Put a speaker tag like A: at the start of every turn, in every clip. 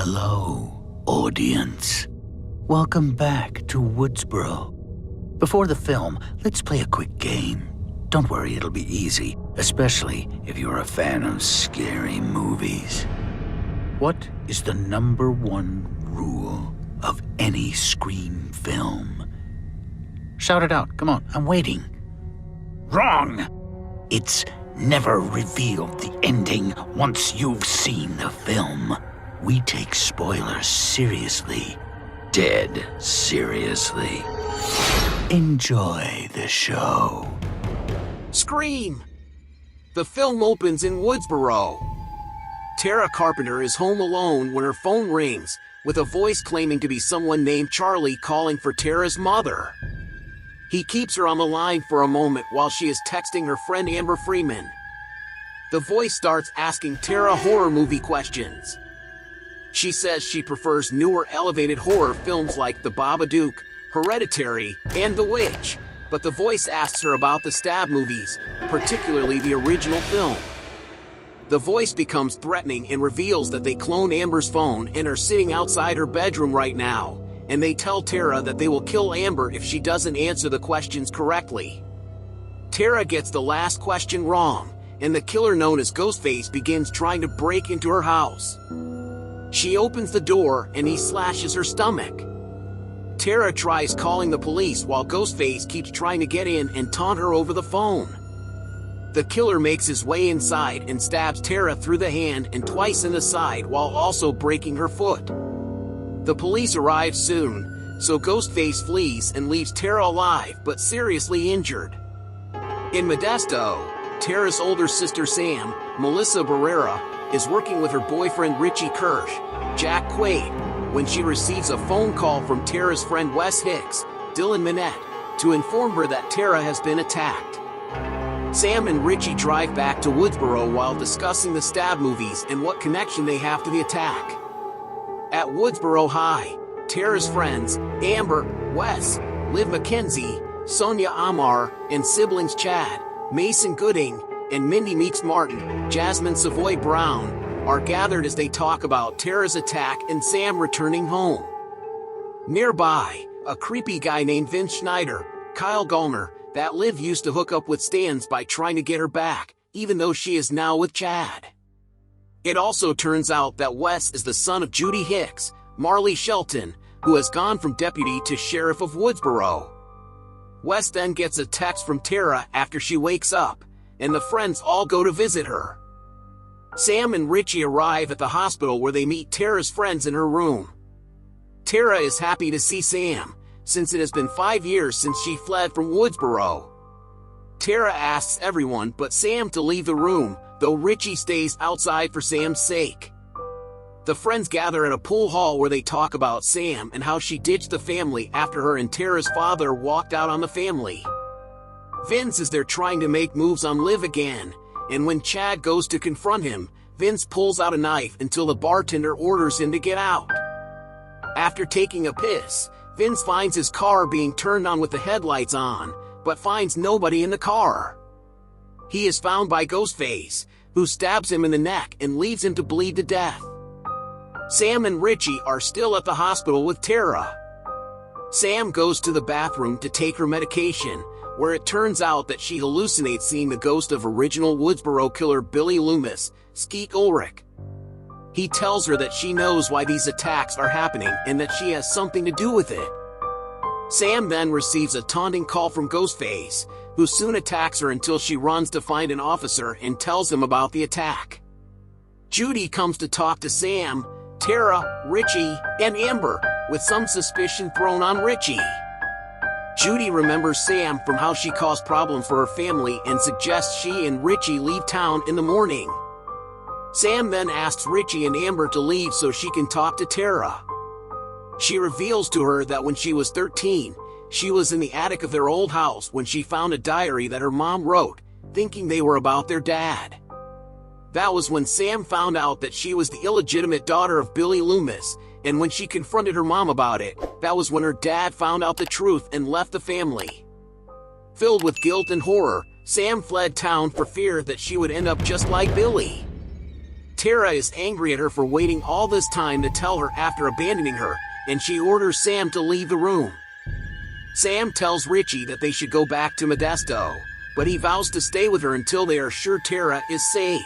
A: Hello, audience. Welcome back to Woodsboro. Before the film, let's play a quick game. Don't worry, it'll be easy, especially if you're a fan of scary movies. What is the #1 rule of any Scream film? Shout it out, come on, I'm waiting. Wrong! It's never reveal the ending once you've seen the film. We take spoilers seriously. Dead seriously. Enjoy the show.
B: Scream! The film opens in Woodsboro. Tara Carpenter is home alone when her phone rings, with a voice claiming to be someone named Charlie calling for Tara's mother. He keeps her on the line for a moment while she is texting her friend Amber Freeman. The voice starts asking Tara horror movie questions. She says she prefers newer elevated horror films like The Babadook, Hereditary, and The Witch, but the voice asks her about the stab movies, particularly the original film. The voice becomes threatening and reveals that they cloned Amber's phone and are sitting outside her bedroom right now, and they tell Tara that they will kill Amber if she doesn't answer the questions correctly. Tara gets the last question wrong, and the killer known as Ghostface begins trying to break into her house. She opens the door and he slashes her stomach. Tara tries calling the police while Ghostface keeps trying to get in and taunt her over the phone. The killer makes his way inside and stabs Tara through the hand and twice in the side while also breaking her foot. The police arrive soon, so Ghostface flees and leaves Tara alive but seriously injured. In Modesto, Tara's older sister Sam, Melissa Barrera, is working with her boyfriend Richie Kirsch, Jack Quaid, when she receives a phone call from Tara's friend Wes Hicks, Dylan Minette, to inform her that Tara has been attacked. Sam and Richie drive back to Woodsboro while discussing the stab movies and what connection they have to the attack. At Woodsboro High, Tara's friends, Amber, Wes, Liv McKenzie, Sonia Amar, and siblings Chad, Mason Gooding, and Mindy Meeks Martin, Jasmine Savoy Brown, are gathered as they talk about Tara's attack and Sam returning home. Nearby, a creepy guy named Vince Schneider, Kyle Gallner, that Liv used to hook up with stands by trying to get her back, even though she is now with Chad. It also turns out that Wes is the son of Judy Hicks, Marley Shelton, who has gone from deputy to sheriff of Woodsboro. Wes then gets a text from Tara after she wakes up, and the friends all go to visit her. Sam and Richie arrive at the hospital where they meet Tara's friends in her room. Tara is happy to see Sam, since it has been 5 years since she fled from Woodsboro. Tara asks everyone but Sam to leave the room, though Richie stays outside for Sam's sake. The friends gather at a pool hall where they talk about Sam and how she ditched the family after her and Tara's father walked out on the family. Vince is there trying to make moves on Liv again, and when Chad goes to confront him, Vince pulls out a knife until the bartender orders him to get out. After taking a piss, Vince finds his car being turned on with the headlights on, but finds nobody in the car. He is found by Ghostface, who stabs him in the neck and leaves him to bleed to death. Sam and Richie are still at the hospital with Tara. Sam goes to the bathroom to take her medication, where it turns out that she hallucinates seeing the ghost of original Woodsboro killer Billy Loomis, Skeet Ulrich. He tells her that she knows why these attacks are happening and that she has something to do with it. Sam then receives a taunting call from Ghostface, who soon attacks her until she runs to find an officer and tells him about the attack. Judy comes to talk to Sam, Tara, Richie, and Amber, with some suspicion thrown on Richie. Judy remembers Sam from how she caused problems for her family and suggests she and Richie leave town in the morning. Sam then asks Richie and Amber to leave so she can talk to Tara. She reveals to her that when she was 13, she was in the attic of their old house when she found a diary that her mom wrote, thinking they were about their dad. That was when Sam found out that she was the illegitimate daughter of Billy Loomis, and when she confronted her mom about it, that was when her dad found out the truth and left the family. Filled with guilt and horror, Sam fled town for fear that she would end up just like Billy. Tara is angry at her for waiting all this time to tell her after abandoning her, and she orders Sam to leave the room. Sam tells Richie that they should go back to Modesto, but he vows to stay with her until they are sure Tara is safe.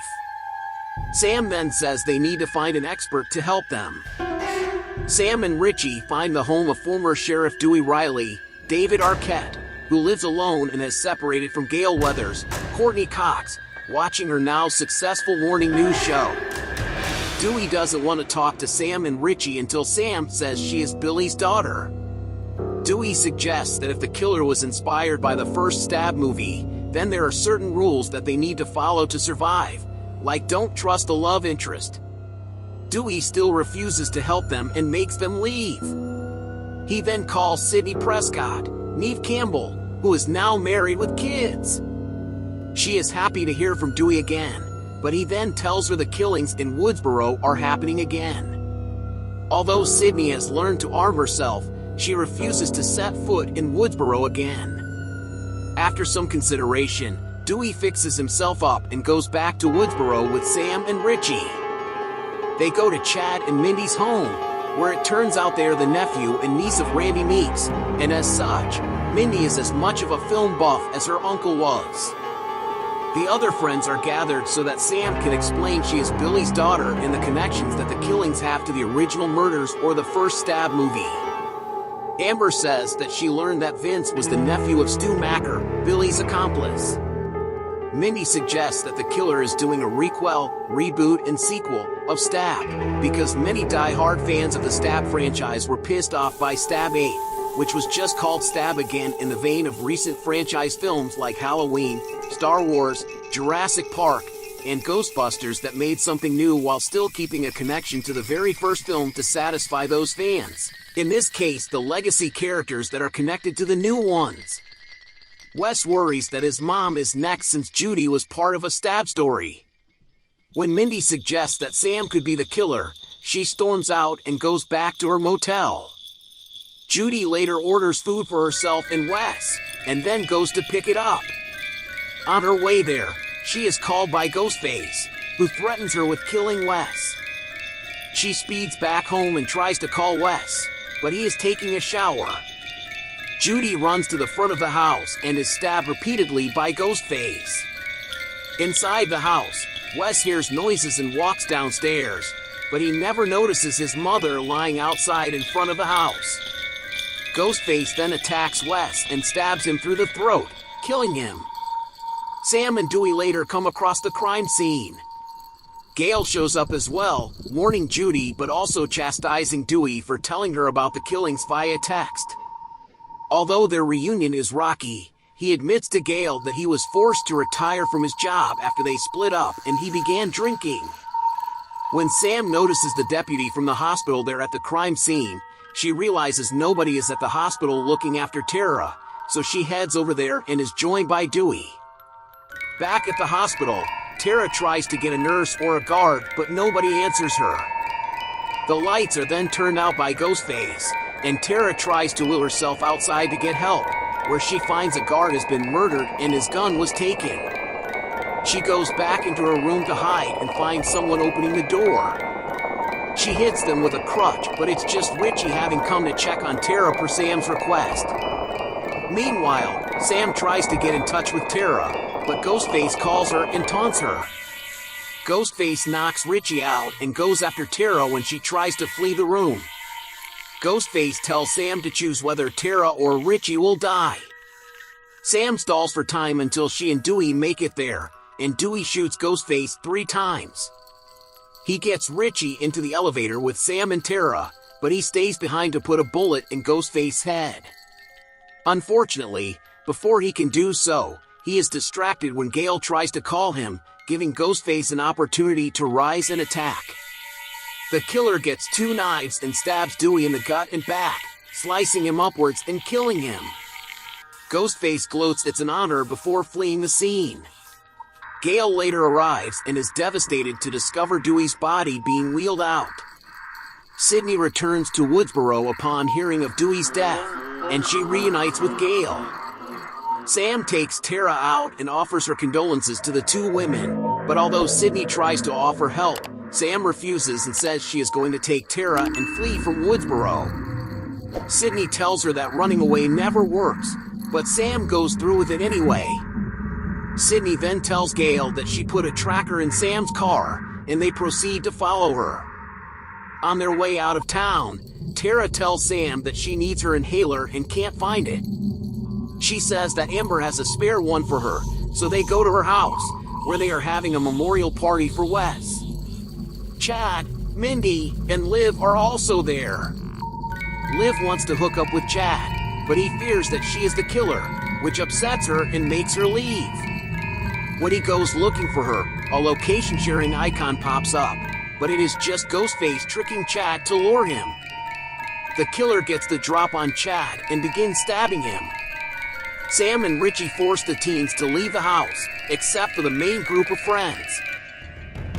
B: Sam then says they need to find an expert to help them. Sam and Richie find the home of former Sheriff Dewey Riley, David Arquette, who lives alone and has separated from Gail Weathers, Courtney Cox, watching her now successful morning news show. Dewey doesn't want to talk to Sam and Richie until Sam says she is Billy's daughter. Dewey suggests that if the killer was inspired by the first Stab movie, then there are certain rules that they need to follow to survive, like don't trust the love interest. Dewey still refuses to help them and makes them leave. He then calls Sidney Prescott, Neve Campbell, who is now married with kids. She is happy to hear from Dewey again, but he then tells her the killings in Woodsboro are happening again. Although Sidney has learned to arm herself, she refuses to set foot in Woodsboro again. After some consideration, Dewey fixes himself up and goes back to Woodsboro with Sam and Richie. They go to Chad and Mindy's home, where it turns out they are the nephew and niece of Randy Meeks, and as such, Mindy is as much of a film buff as her uncle was. The other friends are gathered so that Sam can explain she is Billy's daughter and the connections that the killings have to the original murders or the first Stab movie. Amber says that she learned that Vince was the nephew of Stu Macker, Billy's accomplice. Mindy suggests that the killer is doing a requel, reboot, and sequel of Stab, because many die-hard fans of the Stab franchise were pissed off by Stab 8, which was just called Stab again in the vein of recent franchise films like Halloween, Star Wars, Jurassic Park, and Ghostbusters that made something new while still keeping a connection to the very first film to satisfy those fans. In this case, the legacy characters that are connected to the new ones. Wes worries that his mom is next since Judy was part of a Stab story. When Mindy suggests that Sam could be the killer, she storms out and goes back to her motel. Judy later orders food for herself and Wes, and then goes to pick it up. On her way there, she is called by Ghostface, who threatens her with killing Wes. She speeds back home and tries to call Wes, but he is taking a shower. Judy runs to the front of the house and is stabbed repeatedly by Ghostface. Inside the house, Wes hears noises and walks downstairs, but he never notices his mother lying outside in front of the house. Ghostface then attacks Wes and stabs him through the throat, killing him. Sam and Dewey later come across the crime scene. Gail shows up as well, warning Judy but also chastising Dewey for telling her about the killings via text. Although their reunion is rocky, he admits to Gail that he was forced to retire from his job after they split up and he began drinking. When Sam notices the deputy from the hospital there at the crime scene, she realizes nobody is at the hospital looking after Tara, so she heads over there and is joined by Dewey. Back at the hospital, Tara tries to get a nurse or a guard, but nobody answers her. The lights are then turned out by Ghostface, and Tara tries to will herself outside to get help, where she finds a guard has been murdered and his gun was taken. She goes back into her room to hide and finds someone opening the door. She hits them with a crutch, but it's just Richie having come to check on Tara per Sam's request. Meanwhile, Sam tries to get in touch with Tara, but Ghostface calls her and taunts her. Ghostface knocks Richie out and goes after Tara when she tries to flee the room. Ghostface tells Sam to choose whether Tara or Richie will die. Sam stalls for time until she and Dewey make it there, and Dewey shoots Ghostface 3 times. He gets Richie into the elevator with Sam and Tara, but he stays behind to put a bullet in Ghostface's head. Unfortunately, before he can do so, he is distracted when Gail tries to call him, giving Ghostface an opportunity to rise and attack. The killer gets 2 knives and stabs Dewey in the gut and back, slicing him upwards and killing him. Ghostface gloats it's an honor before fleeing the scene. Gail later arrives and is devastated to discover Dewey's body being wheeled out. Sidney returns to Woodsboro upon hearing of Dewey's death, and she reunites with Gail. Sam takes Tara out and offers her condolences to the 2 women, but although Sidney tries to offer help, Sam refuses and says she is going to take Tara and flee from Woodsboro. Sydney tells her that running away never works, but Sam goes through with it anyway. Sydney then tells Gail that she put a tracker in Sam's car, and they proceed to follow her. On their way out of town, Tara tells Sam that she needs her inhaler and can't find it. She says that Amber has a spare one for her, so they go to her house, where they are having a memorial party for Wes. Chad, Mindy, and Liv are also there. Liv wants to hook up with Chad, but he fears that she is the killer, which upsets her and makes her leave. When he goes looking for her, a location-sharing icon pops up, but it is just Ghostface tricking Chad to lure him. The killer gets the drop on Chad and begins stabbing him. Sam and Richie force the teens to leave the house, except for the main group of friends.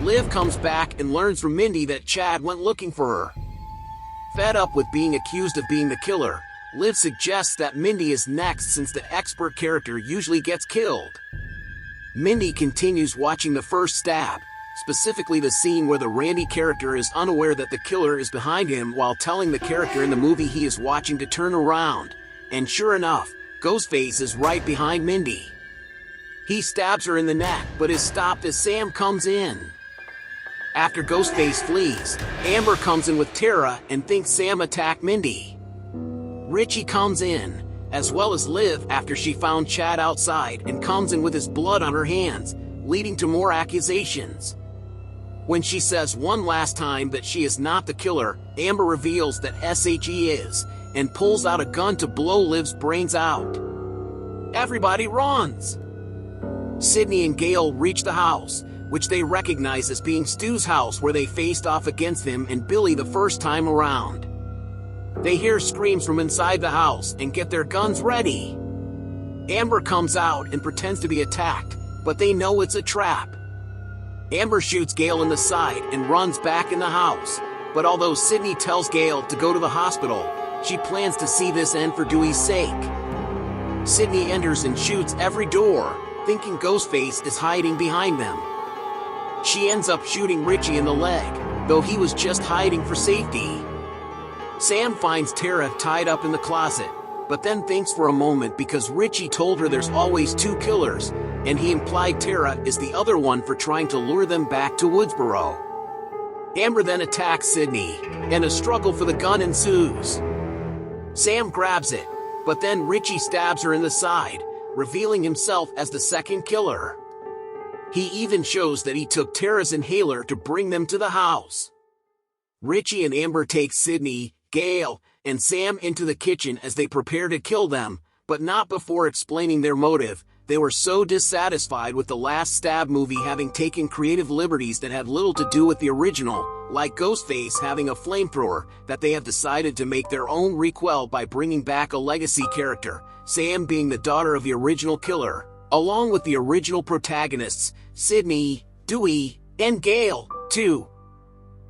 B: Liv comes back and learns from Mindy that Chad went looking for her. Fed up with being accused of being the killer, Liv suggests that Mindy is next since the expert character usually gets killed. Mindy continues watching the first stab, specifically the scene where the Randy character is unaware that the killer is behind him while telling the character in the movie he is watching to turn around, and sure enough, Ghostface is right behind Mindy. He stabs her in the neck but is stopped as Sam comes in. After Ghostface flees, Amber comes in with Tara and thinks Sam attacked Mindy. Richie comes in, as well as Liv after she found Chad outside and comes in with his blood on her hands, leading to more accusations. When she says one last time that she is not the killer, Amber reveals that SHE is, and pulls out a gun to blow Liv's brains out. Everybody runs! Sydney and Gail reach the house, which they recognize as being Stu's house where they faced off against him and Billy the first time around. They hear screams from inside the house and get their guns ready. Amber comes out and pretends to be attacked, but they know it's a trap. Amber shoots Gail in the side and runs back in the house, but although Sydney tells Gail to go to the hospital, she plans to see this end for Dewey's sake. Sydney enters and shoots every door, thinking Ghostface is hiding behind them. She ends up shooting Richie in the leg, though he was just hiding for safety. Sam finds Tara tied up in the closet, but then thinks for a moment because Richie told her there's always two killers, and he implied Tara is the other one for trying to lure them back to Woodsboro. Amber then attacks Sydney, and a struggle for the gun ensues. Sam grabs it, but then Richie stabs her in the side, revealing himself as the second killer. He even shows that he took Tara's inhaler to bring them to the house. Richie and Amber take Sydney, Gail, and Sam into the kitchen as they prepare to kill them, but not before explaining their motive. They were so dissatisfied with the last Stab movie having taken creative liberties that had little to do with the original, like Ghostface having a flamethrower, that they have decided to make their own requel by bringing back a legacy character, Sam being the daughter of the original killer, along with the original protagonists, Sydney, Dewey, and Gail, to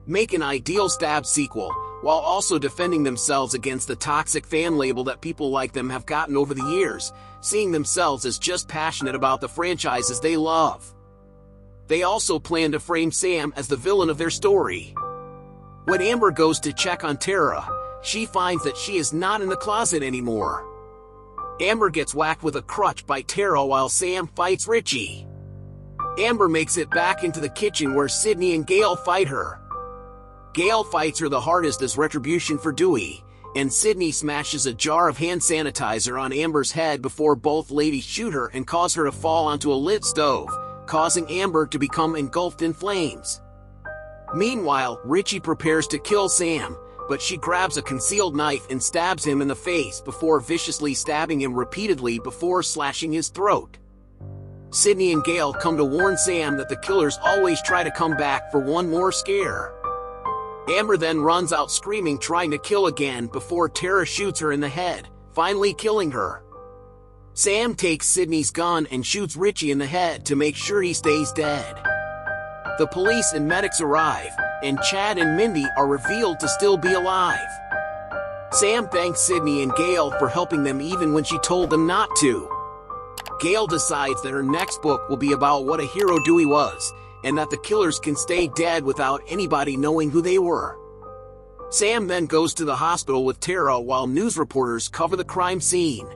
B: make an ideal Stab sequel, while also defending themselves against the toxic fan label that people like them have gotten over the years, seeing themselves as just passionate about the franchises they love. They also plan to frame Sam as the villain of their story. When Amber goes to check on Tara, she finds that she is not in the closet anymore. Amber gets whacked with a crutch by Tara while Sam fights Richie. Amber makes it back into the kitchen where Sydney and Gail fight her. Gail fights her the hardest as retribution for Dewey, and Sydney smashes a jar of hand sanitizer on Amber's head before both ladies shoot her and cause her to fall onto a lit stove, causing Amber to become engulfed in flames. Meanwhile, Richie prepares to kill Sam, but she grabs a concealed knife and stabs him in the face before viciously stabbing him repeatedly before slashing his throat. Sydney and Gail come to warn Sam that the killers always try to come back for one more scare. Amber then runs out screaming, trying to kill again before Tara shoots her in the head, finally killing her. Sam takes Sydney's gun and shoots Richie in the head to make sure he stays dead. The police and medics arrive, and Chad and Mindy are revealed to still be alive. Sam thanks Sydney and Gail for helping them even when she told them not to. Gail decides that her next book will be about what a hero Dewey was, and that the killers can stay dead without anybody knowing who they were. Sam then goes to the hospital with Tara while news reporters cover the crime scene.